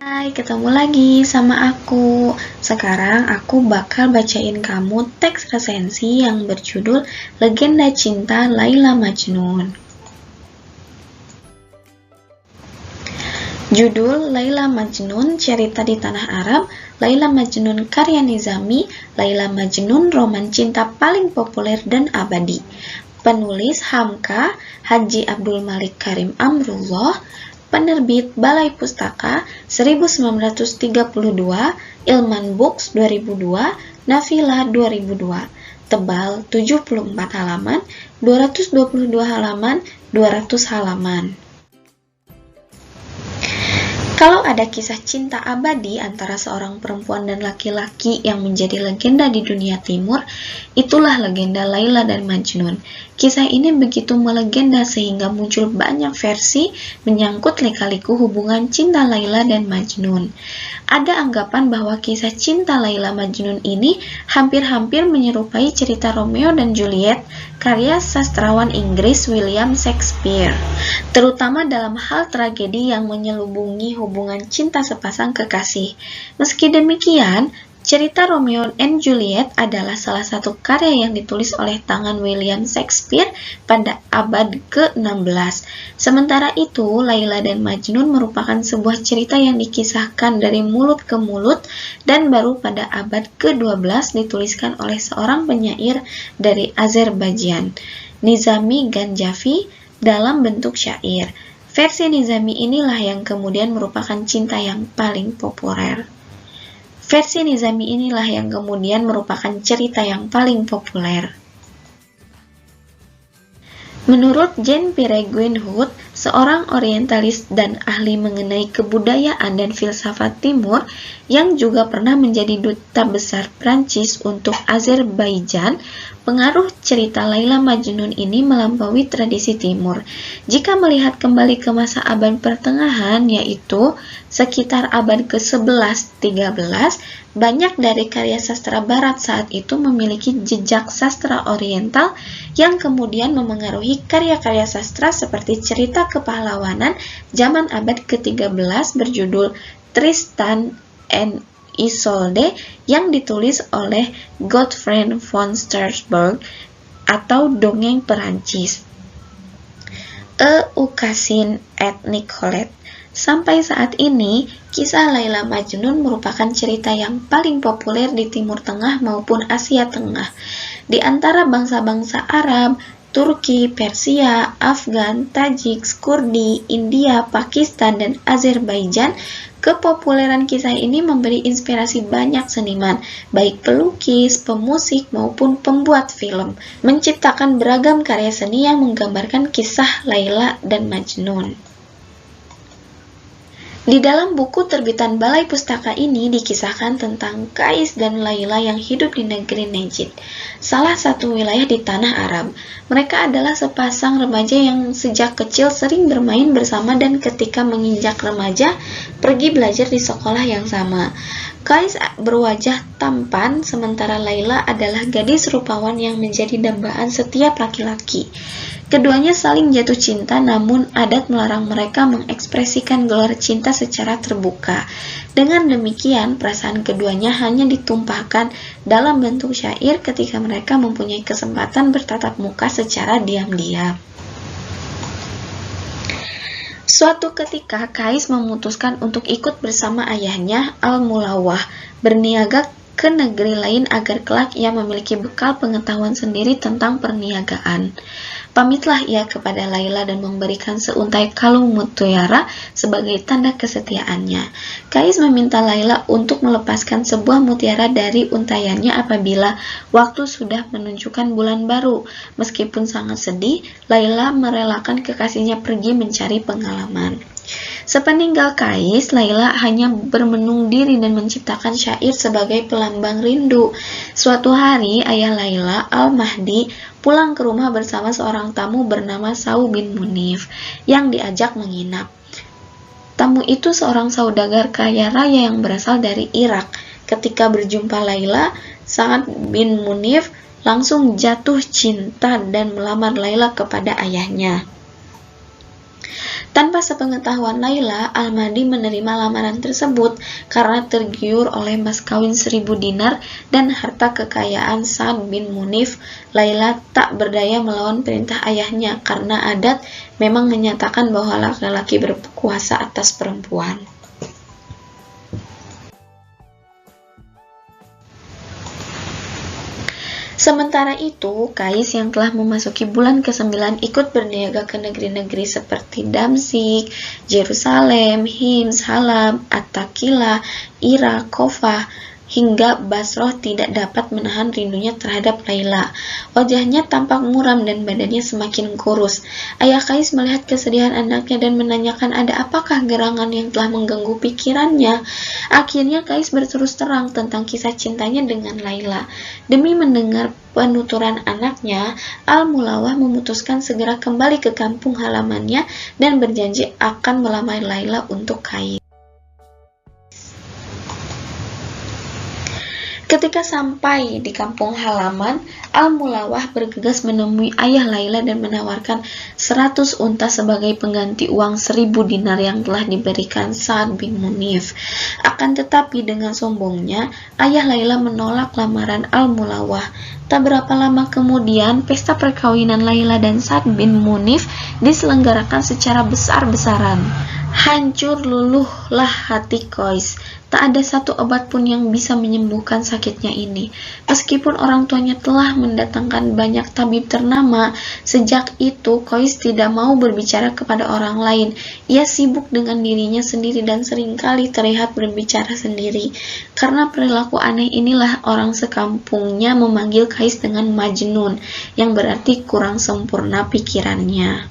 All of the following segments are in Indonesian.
Hai, ketemu lagi sama aku. Sekarang aku bakal bacain kamu teks resensi yang berjudul Legenda Cinta Laila Majnun. Judul Laila Majnun, cerita di tanah Arab, Laila Majnun karya Nizami, Laila Majnun roman cinta paling populer dan abadi. Penulis Hamka, Haji Abdul Malik Karim Amrullah. Penerbit Balai Pustaka 1932, Ilman Books 2002, Nafila 2002. Tebal 74 halaman, 222 halaman, 200 halaman. Kalau ada kisah cinta abadi antara seorang perempuan dan laki-laki yang menjadi legenda di dunia timur, itulah legenda Laila dan Majnun. Kisah ini begitu melegenda sehingga muncul banyak versi menyangkut lika-liku hubungan cinta Laila dan Majnun. Ada anggapan bahwa kisah cinta Laila Majnun ini hampir-hampir menyerupai cerita Romeo dan Juliet karya sastrawan Inggris William Shakespeare, terutama dalam hal tragedi yang menyelubungi hubungan cinta sepasang kekasih. Meski demikian, cerita Romeo and Juliet adalah salah satu karya yang ditulis oleh tangan William Shakespeare pada abad ke-16. Sementara itu, Laila dan Majnun merupakan sebuah cerita yang dikisahkan dari mulut ke mulut dan baru pada abad ke-12 dituliskan oleh seorang penyair dari Azerbaijan, Nizami Ganjavi, dalam bentuk syair. Versi Nizami inilah yang kemudian merupakan cinta yang paling populer. Versi Nizami inilah yang kemudian merupakan cerita yang paling populer. Menurut Jean Peregrine Wood, seorang orientalis dan ahli mengenai kebudayaan dan filsafat timur yang juga pernah menjadi duta besar Prancis untuk Azerbaijan, pengaruh cerita Laila Majnun ini melampaui tradisi timur. Jika melihat kembali ke masa abad pertengahan, yaitu sekitar abad ke-11-13, banyak dari karya sastra barat saat itu memiliki jejak sastra oriental yang kemudian memengaruhi karya-karya sastra seperti cerita kepahlawanan zaman abad ke-13 berjudul Tristan and Isolde yang ditulis oleh Godfrey von Strasbourg atau Dongeng Perancis. Aucassin et Nicolette. Sampai saat ini, kisah Laila Majnun merupakan cerita yang paling populer di Timur Tengah maupun Asia Tengah. Di antara bangsa-bangsa Arab, Turki, Persia, Afgan, Tajik, Kurdi, India, Pakistan, dan Azerbaijan, kepopuleran kisah ini memberi inspirasi banyak seniman, baik pelukis, pemusik, maupun pembuat film, menciptakan beragam karya seni yang menggambarkan kisah Laila dan Majnun. Di dalam buku terbitan Balai Pustaka ini dikisahkan tentang Kais dan Laila yang hidup di negeri Najd, salah satu wilayah di tanah Arab. Mereka adalah sepasang remaja yang sejak kecil sering bermain bersama dan ketika menginjak remaja pergi belajar di sekolah yang sama. Kais berwajah tampan, sementara Laila adalah gadis rupawan yang menjadi dambaan setiap laki-laki. Keduanya saling jatuh cinta, namun adat melarang mereka mengekspresikan gelar cinta secara terbuka. Dengan demikian, perasaan keduanya hanya ditumpahkan dalam bentuk syair ketika mereka mempunyai kesempatan bertatap muka secara diam-diam. Suatu ketika, Kais memutuskan untuk ikut bersama ayahnya, Al-Mulawah, berniaga ke negeri lain agar kelak ia memiliki bekal pengetahuan sendiri tentang perniagaan. Pamitlah ia kepada Laila dan memberikan seuntai kalung mutiara sebagai tanda kesetiaannya. Kais meminta Laila untuk melepaskan sebuah mutiara dari untaiannya apabila waktu sudah menunjukkan bulan baru. Meskipun sangat sedih, Laila merelakan kekasihnya pergi mencari pengalaman. Sepeninggal Kais, Laila hanya bermenung diri dan menciptakan syair sebagai pelambang rindu. Suatu hari, ayah Laila, Al-Mahdi, pulang ke rumah bersama seorang tamu bernama Sau bin Munif yang diajak menginap. Tamu itu seorang saudagar kaya raya yang berasal dari Irak. Ketika berjumpa Laila, Sa'ad bin Munif langsung jatuh cinta dan melamar Laila kepada ayahnya. Tanpa sepengetahuan Laila, Al-Mahdi menerima lamaran tersebut karena tergiur oleh mas kawin 1000 dinar dan harta kekayaan Sa'ad bin Munif. Laila tak berdaya melawan perintah ayahnya karena adat memang menyatakan bahwa laki-laki berkuasa atas perempuan. Sementara itu, Kais yang telah memasuki bulan ke-9 ikut berniaga ke negeri-negeri seperti Damsyik, Yerusalem, Hims, Halab, At-Taqilah, Irak, Kufah, hingga Basroh tidak dapat menahan rindunya terhadap Laila. Wajahnya tampak muram dan badannya semakin kurus. Ayah Kais melihat kesedihan anaknya dan menanyakan ada apakah gerangan yang telah mengganggu pikirannya. Akhirnya Kais berterus terang tentang kisah cintanya dengan Laila. Demi mendengar penuturan anaknya, Al-Mulawah memutuskan segera kembali ke kampung halamannya dan berjanji akan melamar Laila untuk Kais. Ketika sampai di kampung halaman, Al-Mulawah bergegas menemui ayah Laila dan menawarkan 100 unta sebagai pengganti uang 1000 dinar yang telah diberikan Sa'ad bin Munif. Akan tetapi dengan sombongnya, ayah Laila menolak lamaran Al-Mulawah. Tak berapa lama kemudian, pesta perkawinan Laila dan Sa'ad bin Munif diselenggarakan secara besar-besaran. Hancur luluhlah hati Kais. Tak ada satu obat pun yang bisa menyembuhkan sakitnya ini. Meskipun orang tuanya telah mendatangkan banyak tabib ternama, sejak itu Kais tidak mau berbicara kepada orang lain. Ia sibuk dengan dirinya sendiri dan seringkali terlihat berbicara sendiri. Karena perilaku aneh inilah orang sekampungnya memanggil Kais dengan Majnun, yang berarti kurang sempurna pikirannya.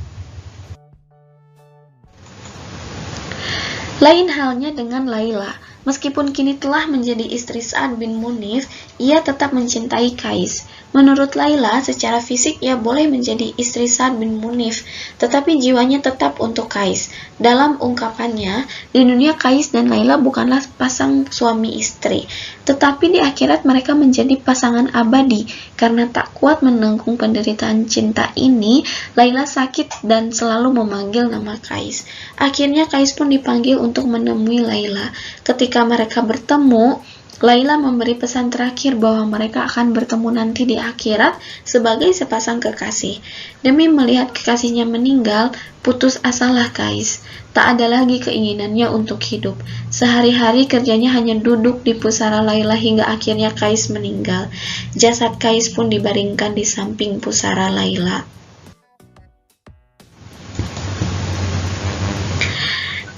Lain halnya dengan Laila. Meskipun kini telah menjadi istri Sa'ad bin Munif, ia tetap mencintai Kais. Menurut Laila, secara fisik ia boleh menjadi istri Sa'ad bin Munif, tetapi jiwanya tetap untuk Kais. Dalam ungkapannya, di dunia Kais dan Laila bukanlah pasang suami istri, tetapi di akhirat mereka menjadi pasangan abadi. Karena tak kuat menanggung penderitaan cinta ini, Laila sakit dan selalu memanggil nama Kais. Akhirnya Kais pun dipanggil untuk menemui Laila. Ketika mereka bertemu, Laila memberi pesan terakhir bahwa mereka akan bertemu nanti di akhirat sebagai sepasang kekasih. Demi melihat kekasihnya meninggal, putus asalah Kais. Tak ada lagi keinginannya untuk hidup. Sehari-hari kerjanya hanya duduk di pusara Laila hingga akhirnya Kais meninggal. Jasad Kais pun dibaringkan di samping pusara Laila.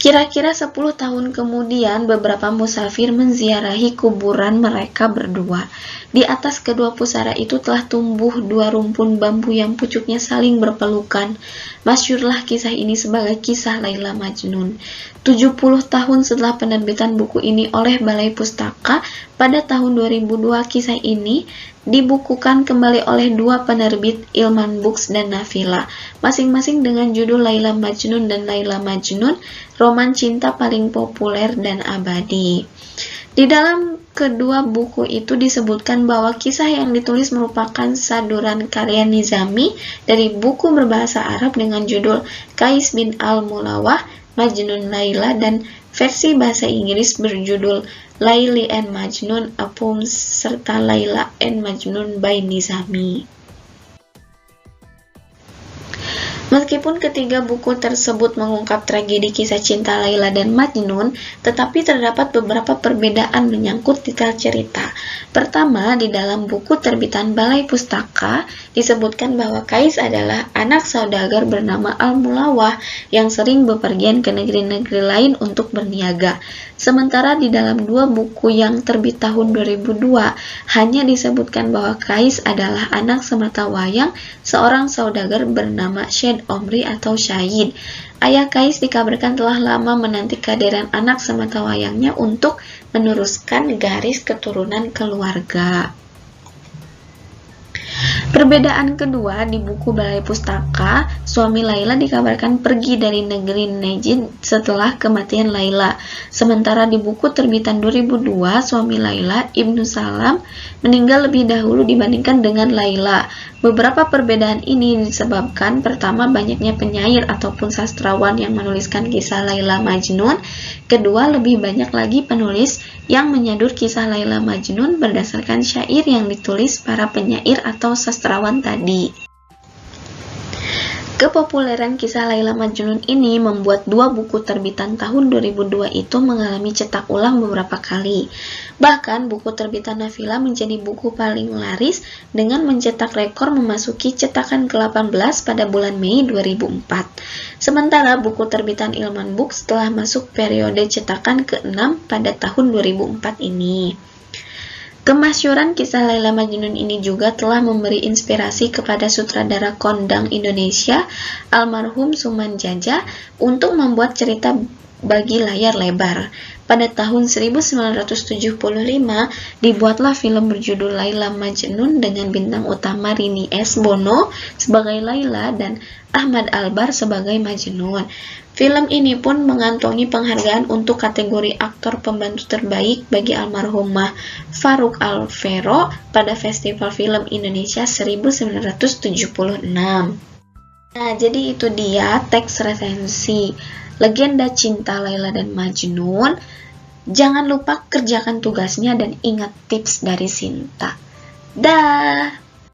Kira-kira 10 tahun kemudian, beberapa musafir menziarahi kuburan mereka berdua. Di atas kedua pusara itu telah tumbuh 2 rumpun bambu yang pucuknya saling berpelukan. Masyhurlah kisah ini sebagai kisah Laila Majnun. 70 tahun setelah penerbitan buku ini oleh Balai Pustaka, pada tahun 2002 kisah ini dibukukan kembali oleh 2 penerbit, Ilman Books dan Nafila, masing-masing dengan judul Laila Majnun dan Laila Majnun, roman cinta paling populer dan abadi. Di dalam kedua buku itu disebutkan bahwa kisah yang ditulis merupakan saduran karya Nizami dari buku berbahasa Arab dengan judul Kais bin Al-Mulawah, Majnun Laila, dan versi bahasa Inggris berjudul Laili and Majnun, a Poem, serta Laila and Majnun by Nizami. Meskipun ketiga buku tersebut mengungkap tragedi kisah cinta Laila dan Majnun, tetapi terdapat beberapa perbedaan menyangkut detail cerita. Pertama, di dalam buku terbitan Balai Pustaka disebutkan bahwa Kais adalah anak saudagar bernama Al-Mulawah yang sering bepergian ke negeri-negeri lain untuk berniaga. Sementara di dalam 2 buku yang terbit tahun 2002 hanya disebutkan bahwa Kais adalah anak sematawayang seorang saudagar bernama Syed Omri atau Syahid. Ayah Kais dikabarkan telah lama menanti kehadiran anak sematawayangnya untuk meneruskan garis keturunan keluarga. Perbedaan kedua, di buku Balai Pustaka suami Laila dikabarkan pergi dari negeri Najd setelah kematian Laila. Sementara di buku terbitan 2002, suami Laila, Ibnu Salam, meninggal lebih dahulu dibandingkan dengan Laila. Beberapa perbedaan ini disebabkan pertama banyaknya penyair ataupun sastrawan yang menuliskan kisah Laila Majnun, kedua lebih banyak lagi penulis yang menyadur kisah Laila Majnun berdasarkan syair yang ditulis para penyair atau sastrawan tadi. Kepopuleran kisah Laila Majnun ini membuat dua buku terbitan tahun 2002 itu mengalami cetak ulang beberapa kali. Bahkan buku terbitan Nafila menjadi buku paling laris dengan mencetak rekor memasuki cetakan ke-18 pada bulan Mei 2004. Sementara buku terbitan Ilman Books telah masuk periode cetakan ke-6 pada tahun 2004 ini. Kemasyhuran kisah Laila Majnun ini juga telah memberi inspirasi kepada sutradara kondang Indonesia, almarhum Suman Jaja, untuk membuat cerita bagi layar lebar. Pada tahun 1975, dibuatlah film berjudul Laila Majnun dengan bintang utama Rini S. Bono sebagai Laila dan Ahmad Albar sebagai Majnun. Film ini pun mengantongi penghargaan untuk kategori aktor pembantu terbaik bagi almarhumah Farouk Alvero pada Festival Film Indonesia 1976. Nah, jadi itu dia teks resensi Legenda Cinta Laila dan Majnun. Jangan lupa kerjakan tugasnya dan ingat tips dari Sinta. Dah.